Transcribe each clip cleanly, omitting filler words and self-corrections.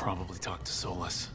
probably talk to Solus.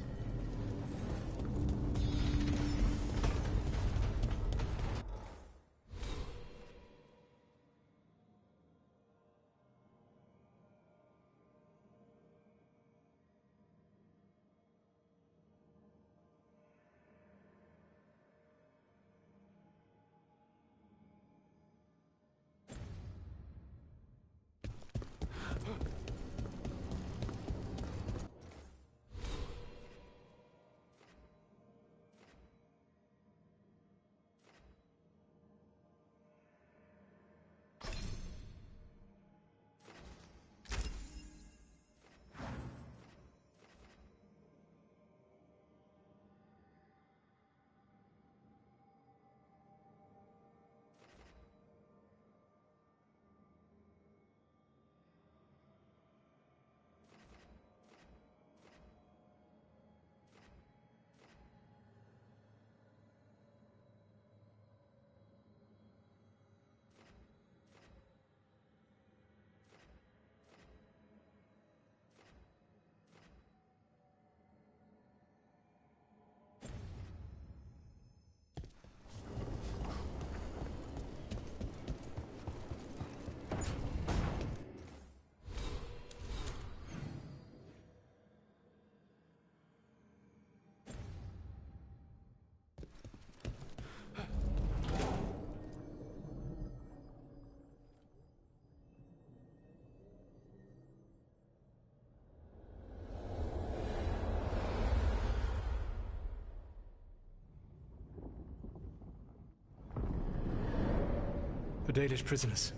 The Dalish prisoners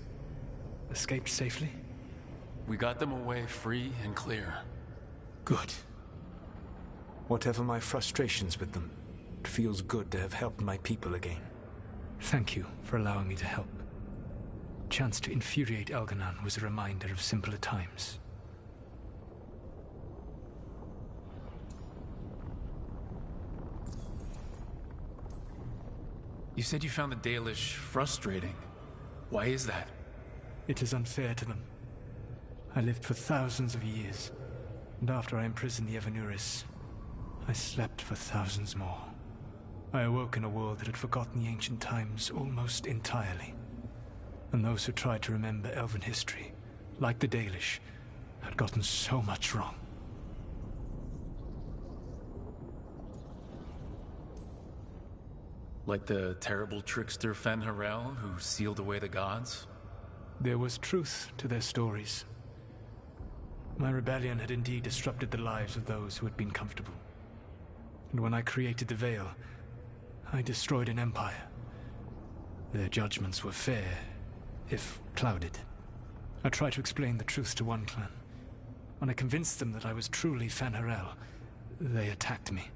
escaped safely? We got them away free and clear. Good. Whatever my frustrations with them, it feels good to have helped my people again. Thank you for allowing me to help. Chance to infuriate Elganon was a reminder of simpler times. You said you found the Dalish frustrating. Why is that? It is unfair to them. I lived for thousands of years, and after I imprisoned the Evanuris, I slept for thousands more. I awoke in a world that had forgotten the ancient times almost entirely. And those who tried to remember Elven history, like the Dalish, had gotten so much wrong. Like the terrible trickster Fen'Harel who sealed away the gods? There was truth to their stories. My rebellion had indeed disrupted the lives of those who had been comfortable. And when I created the Veil, I destroyed an empire. Their judgments were fair, if clouded. I tried to explain the truth to one clan. When I convinced them that I was truly Fen'Harel, they attacked me.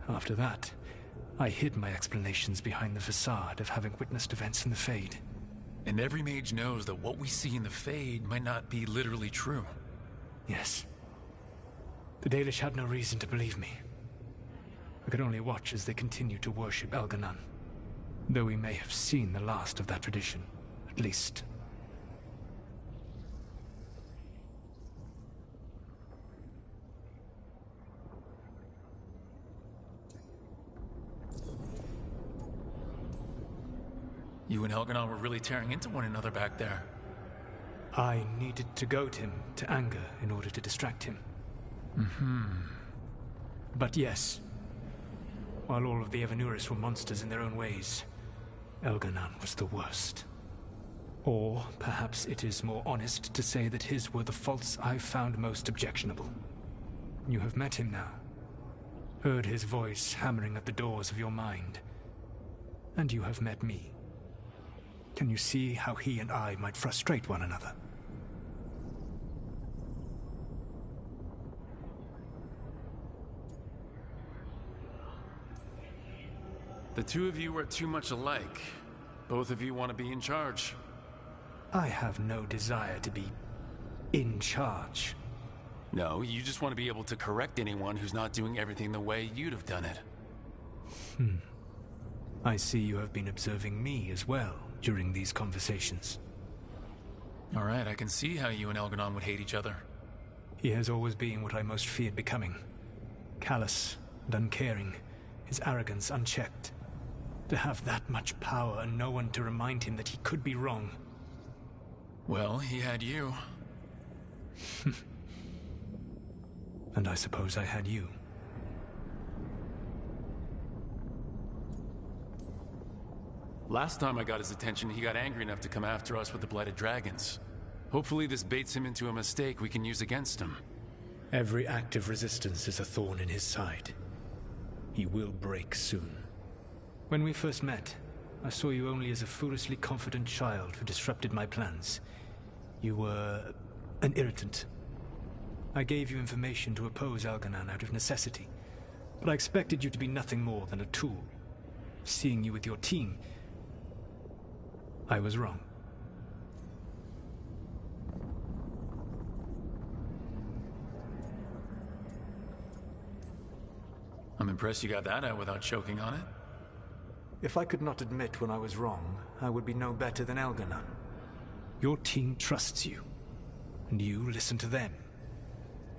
After that, I hid my explanations behind the facade of having witnessed events in the Fade. And every mage knows that what we see in the Fade might not be literally true. Yes. The Dalish had no reason to believe me. I could only watch as they continued to worship Elganon, though we may have seen the last of that tradition, at least. You and Elganon were really tearing into one another back there. I needed to goad him to anger in order to distract him. But yes, while all of the Evanuris were monsters in their own ways, Elganon was the worst. Or perhaps it is more honest to say that his were the faults I found most objectionable. You have met him now, heard his voice hammering at the doors of your mind, and you have met me. Can you see how he and I might frustrate one another? The two of you are too much alike. Both of you want to be in charge. I have no desire to be in charge. No, you just want to be able to correct anyone who's not doing everything the way you'd have done it. I see you have been observing me as well during these conversations. All right, I can see how you and Elganon would hate each other. He has always been what I most feared becoming. Callous and uncaring, his arrogance unchecked. To have that much power and no one to remind him that he could be wrong. Well, he had you. And I suppose I had you. Last time I got his attention, he got angry enough to come after us with the Blighted Dragons. Hopefully this baits him into a mistake we can use against him. Every act of resistance is a thorn in his side. He will break soon. When we first met, I saw you only as a foolishly confident child who disrupted my plans. You were an irritant. I gave you information to oppose Elganon out of necessity, but I expected you to be nothing more than a tool. Seeing you with your team, I was wrong. I'm impressed you got that out without choking on it. If I could not admit when I was wrong, I would be no better than Elganon. Your team trusts you, and you listen to them.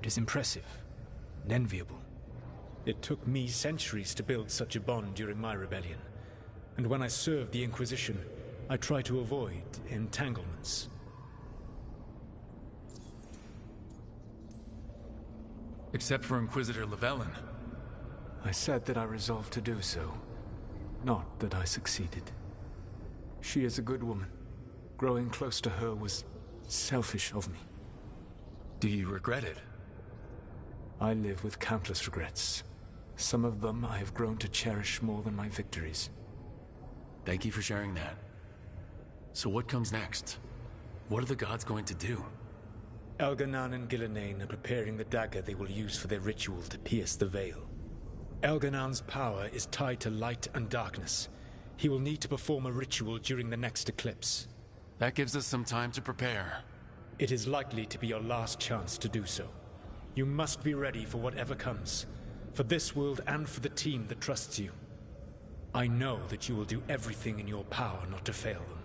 It is impressive and enviable. It took me centuries to build such a bond during my rebellion, and when I served the Inquisition, I tried to avoid entanglements. Except for Inquisitor Llewellyn. I said that I resolved to do so, not that I succeeded. She is a good woman. Growing close to her was selfish of me. Do you regret it? I live with countless regrets. Some of them I have grown to cherish more than my victories. Thank you for sharing that. So what comes next? What are the gods going to do? Elganon and Gillenane are preparing the dagger they will use for their ritual to pierce the veil. Elganon's power is tied to light and darkness. He will need to perform a ritual during the next eclipse. That gives us some time to prepare. It is likely to be your last chance to do so. You must be ready for whatever comes, for this world and for the team that trusts you. I know that you will do everything in your power not to fail them.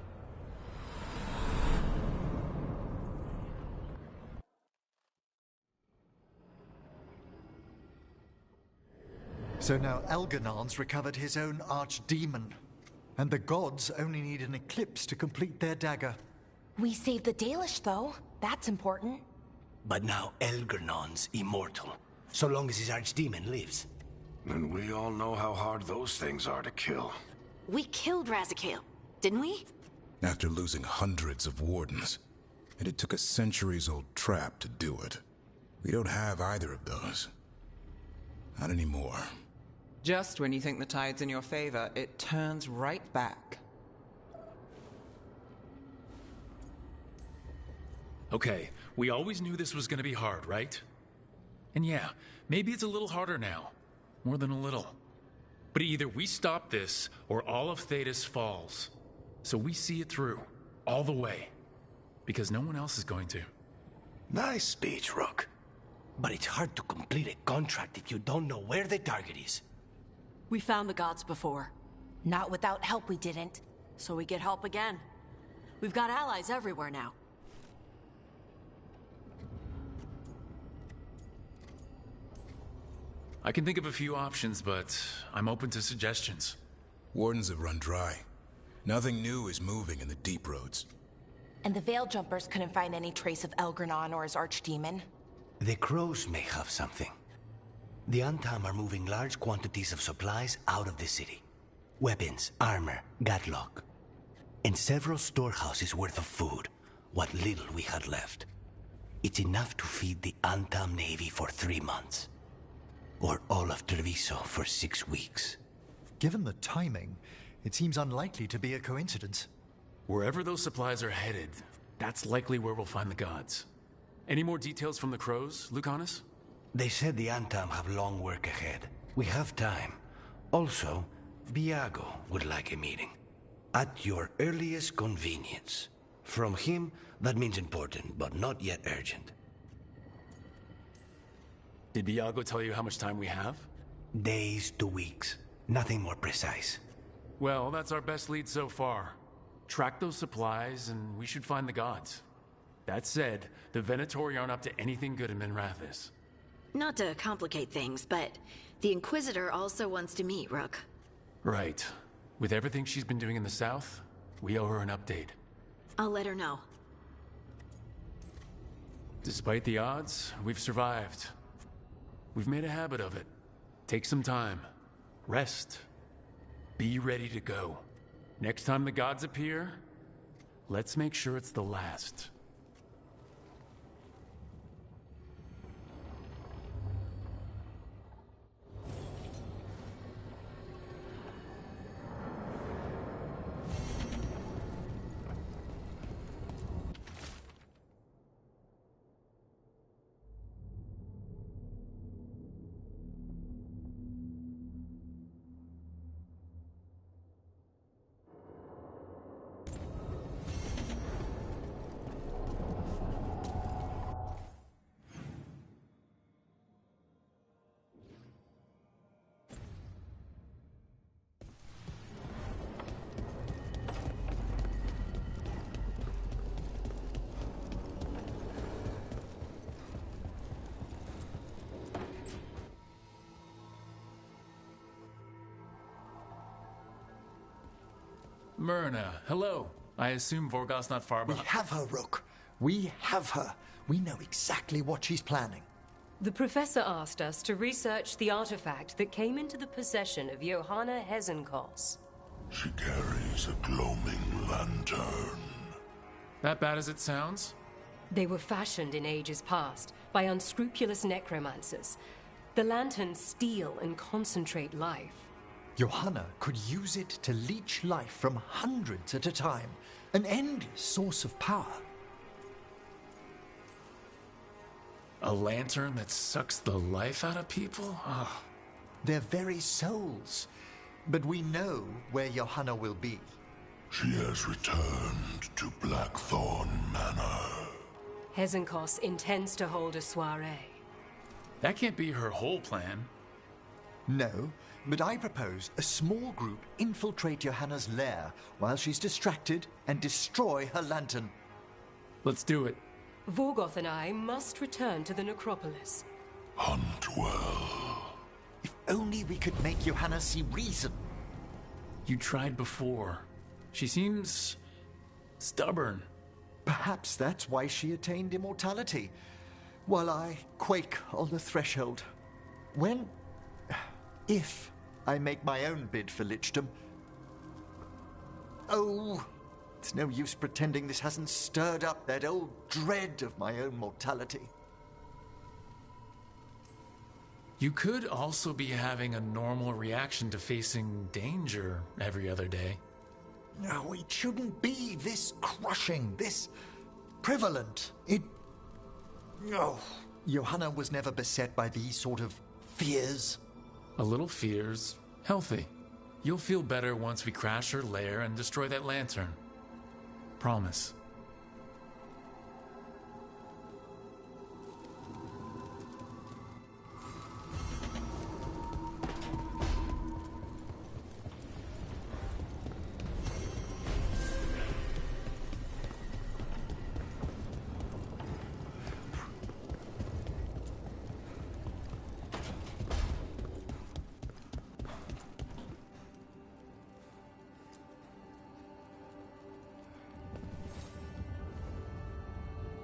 So now Elganon's recovered his own archdemon, and the gods only need an eclipse to complete their dagger. We saved the Dalish, though. That's important. But now Elganon's immortal, so long as his archdemon lives. And we all know how hard those things are to kill. We killed Razikale, didn't we? After losing hundreds of wardens. And it took a centuries-old trap to do it. We don't have either of those. Not anymore. Just when you think the tide's in your favor, it turns right back. Okay, we always knew this was gonna be hard, right? And yeah, maybe it's a little harder now. More than a little. But either we stop this, or all of Thedas falls. So we see it through, all the way. Because no one else is going to. Nice speech, Rook. But it's hard to complete a contract if you don't know where the target is. We found the gods before. Not without help, we didn't. So we get help again. We've got allies everywhere now. I can think of a few options, but I'm open to suggestions. Wardens have run dry. Nothing new is moving in the deep roads. And the Veil Jumpers couldn't find any trace of Elgranon or his archdemon. The crows may have something. The Antam are moving large quantities of supplies out of the city. Weapons, armor, gatlock. And several storehouses worth of food, what little we had left. It's enough to feed the Antam Navy for 3 months. Or all of Treviso for 6 weeks. Given the timing, it seems unlikely to be a coincidence. Wherever those supplies are headed, that's likely where we'll find the gods. Any more details from the crows, Lucanus? They said the Antam have long work ahead. We have time. Also, Viago would like a meeting. At your earliest convenience. From him, that means important, but not yet urgent. Did Viago tell you how much time we have? Days to weeks. Nothing more precise. Well, that's our best lead so far. Track those supplies, and we should find the gods. That said, the Venatori aren't up to anything good in Minrathis. Not to complicate things, but the Inquisitor also wants to meet Rook. Right. With everything she's been doing in the south, we owe her an update. I'll let her know. Despite the odds, we've survived. We've made a habit of it. Take some time. Rest. Be ready to go. Next time the gods appear, let's make sure it's the last. Myrna, hello. I assume Vorgos's not far We behind. have her, Rook. We have her. We know exactly what she's planning. The professor asked us to research the artifact that came into the possession of Johanna Hezenkos. She carries a gloaming lantern. That bad as it sounds? They were fashioned in ages past by unscrupulous necromancers. The lanterns steal and concentrate life. Johanna could use it to leech life from hundreds at a time. An endless source of power. A lantern that sucks the life out of people? Ugh. Their very souls. But we know where Johanna will be. She has returned to Blackthorn Manor. Hezenkos intends to hold a soiree. That can't be her whole plan. No, but I propose a small group infiltrate Johanna's lair while she's distracted and destroy her lantern. Let's do it. Vorgoth and I must return to the necropolis. Hunt well. If only we could make Johanna see reason. You tried before. She seems stubborn. Perhaps that's why she attained immortality, while I quake on the threshold. If I make my own bid for lichdom. Oh, it's no use pretending this hasn't stirred up that old dread of my own mortality. You could also be having a normal reaction to facing danger every other day. No, it shouldn't be this crushing, this prevalent. No. Johanna was never beset by these sort of fears. A little fear's healthy. You'll feel better once we crash her lair and destroy that lantern. Promise.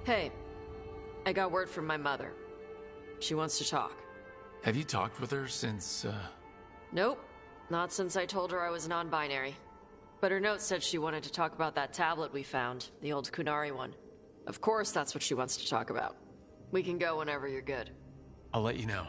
Hey, I got word from my mother. She wants to talk. Have you talked with her since, Nope, not since I told her I was non-binary. But her note said she wanted to talk about that tablet we found, the old Kunari one. Of course that's what she wants to talk about. We can go whenever you're good. I'll let you know.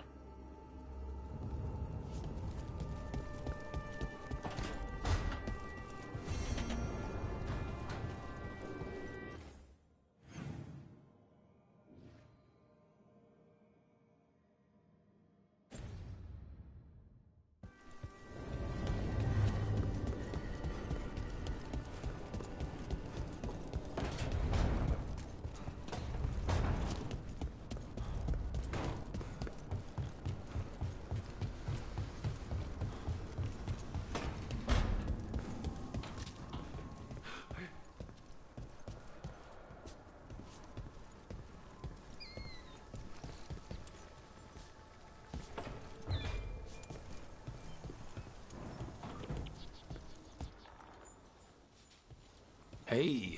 Hey,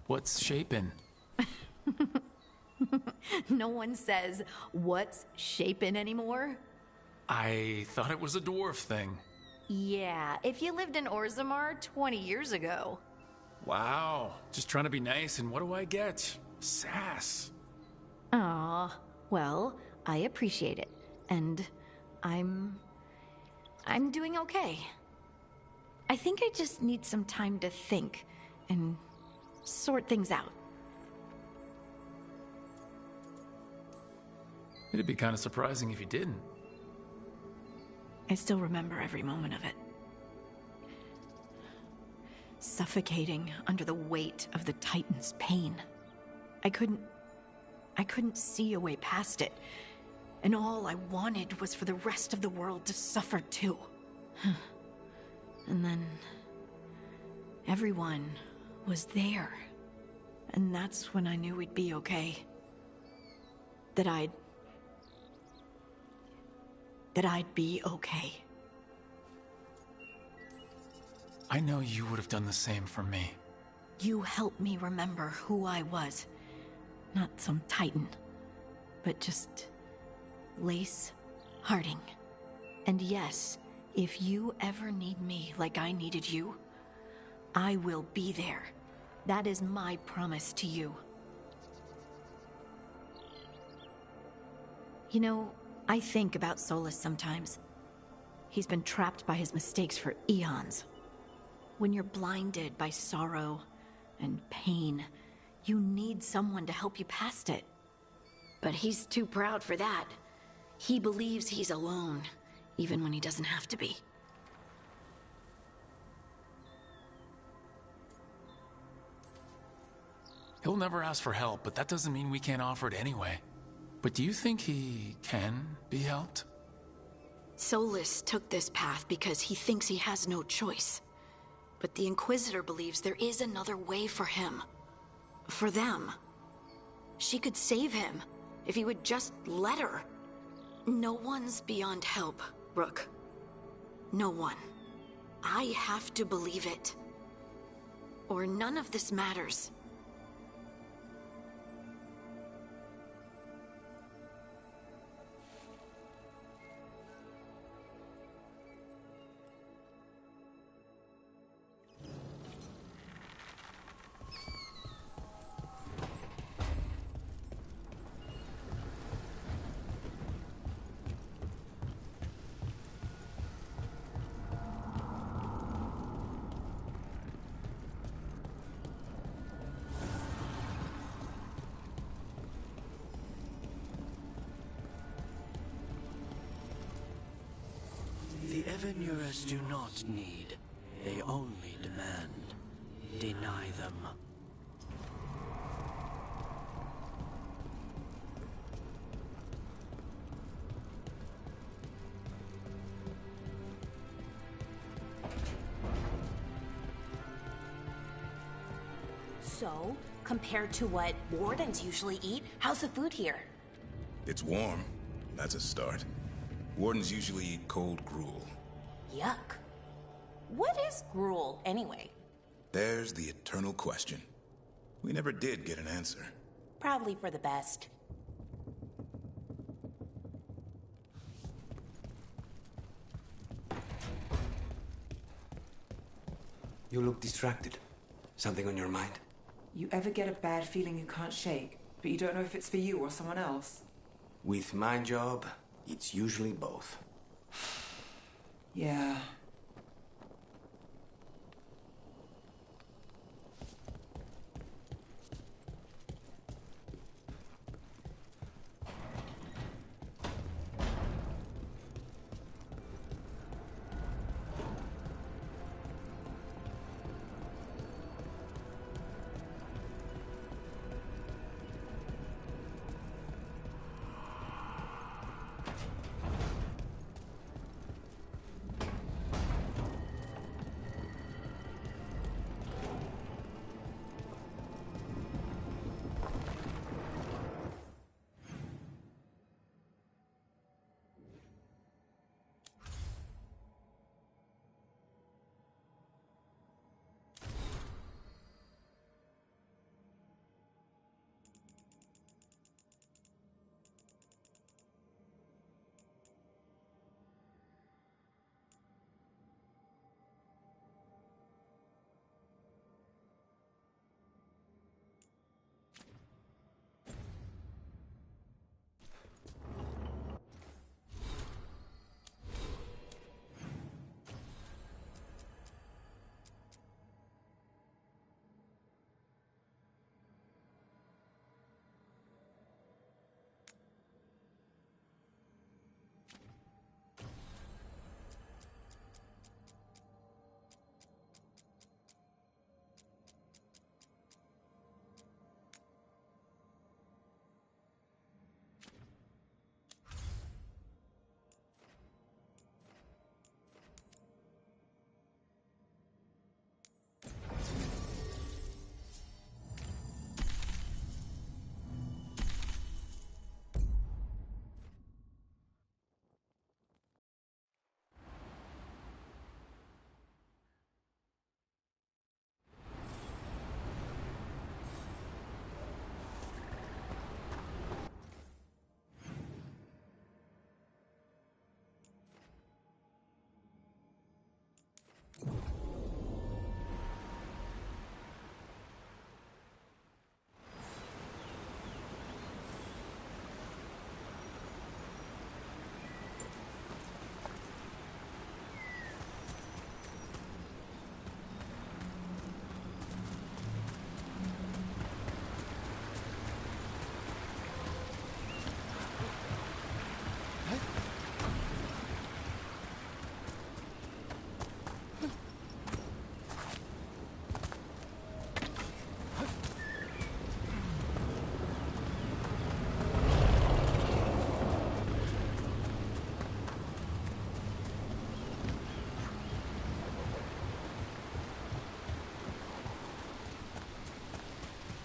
what's shaping? No one says, what's shaping anymore? I thought it was a dwarf thing. Yeah, if you lived in Orzammar 20 years ago. Wow, just trying to be nice, and what do I get? Sass. Aw, well, I appreciate it. And I'm doing okay. I think I just need some time to think and sort things out. It'd be kind of surprising if you didn't. I still remember every moment of it. Suffocating under the weight of the Titan's pain. I couldn't see a way past it. And all I wanted was for the rest of the world to suffer too. And then everyone was there. And that's when I knew we'd be okay. That I'd be okay. I know you would have done the same for me. You helped me remember who I was. Not some Titan, but just Lace Harding. And yes, if you ever need me like I needed you, I will be there. That is my promise to you. You know, I think about Solus sometimes. He's been trapped by his mistakes for eons. When you're blinded by sorrow and pain, you need someone to help you past it. But he's too proud for that. He believes he's alone, even when he doesn't have to be. He'll never ask for help, but that doesn't mean we can't offer it anyway. But do you think he can be helped? Solus took this path because he thinks he has no choice. But the Inquisitor believes there is another way for him. For them. She could save him, if he would just let her. No one's beyond help, Rook. No one. I have to believe it. Or none of this matters. The Evanurers do not need, they only demand. Deny them. So, compared to what wardens usually eat, how's the food here? It's warm. That's a start. Wardens usually eat cold gruel. Yuck. What is gruel, anyway? There's the eternal question. We never did get an answer. Probably for the best. You look distracted. Something on your mind? You ever get a bad feeling you can't shake, but you don't know if it's for you or someone else? With my job, it's usually both. Yeah.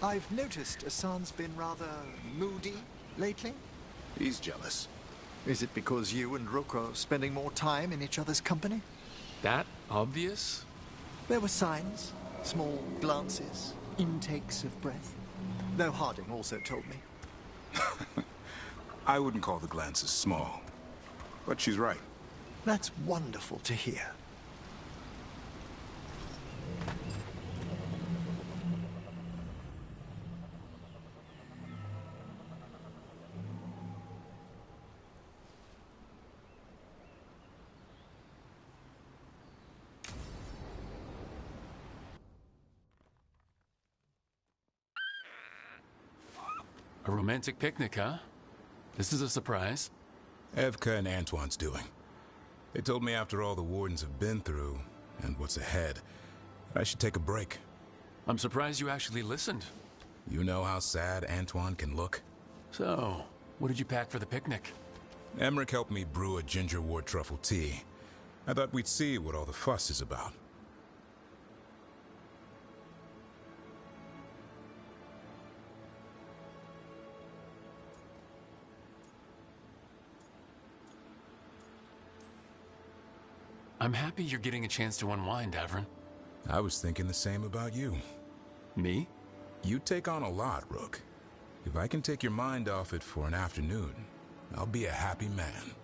I've noticed Hassan's been rather moody lately. He's jealous. Is it because you and Rook are spending more time in each other's company? That obvious? There were signs, small glances, intakes of breath. Though Harding also told me. I wouldn't call the glances small, but she's right. That's wonderful to hear. A romantic picnic, huh? This is a surprise. Evka and Antoine's doing. They told me after all the Wardens have been through, and what's ahead, I should take a break. I'm surprised you actually listened. You know how sad Antoine can look? So, what did you pack for the picnic? Emmerich helped me brew a ginger wort truffle tea. I thought we'd see what all the fuss is about. I'm happy you're getting a chance to unwind, Davrin. I was thinking the same about you. Me? You take on a lot, Rook. If I can take your mind off it for an afternoon, I'll be a happy man.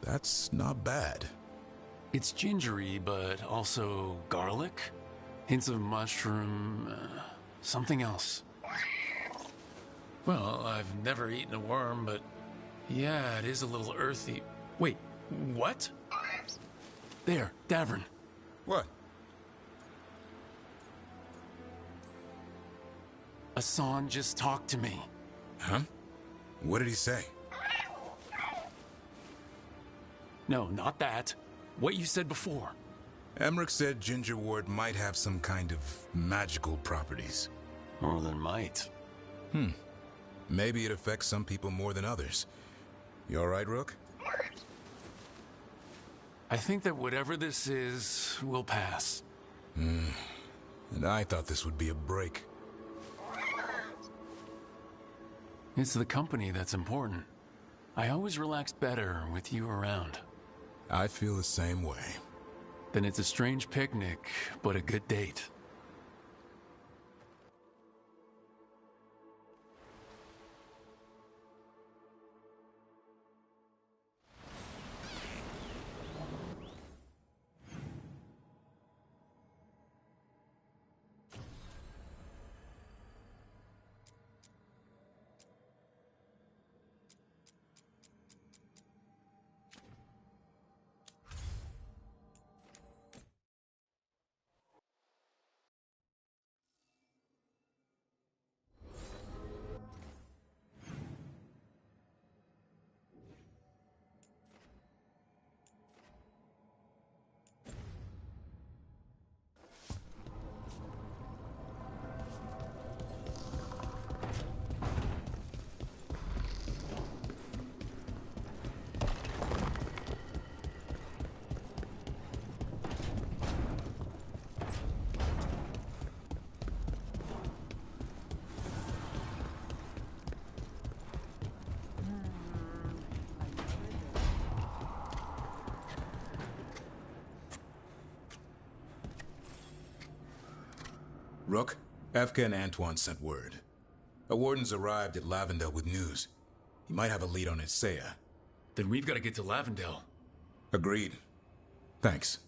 That's not bad. It's gingery, but also garlic. Hints of mushroom, something else. Well, I've never eaten a worm, but yeah, it is a little earthy. Wait, what? There, Davrin. What? Hassan just talked to me. Huh? What did he say? No, not that. What you said before. Emmerich said ginger wort might have some kind of magical properties. More than might. Maybe it affects some people more than others. You all right, Rook? I think that whatever this is will pass. And I thought this would be a break. It's the company that's important. I always relax better with you around. I feel the same way. Then it's a strange picnic, but a good date. Rook, Evka and Antoine sent word. A warden's arrived at Lavendel with news. He might have a lead on Isaiah. Then we've got to get to Lavendel. Agreed. Thanks.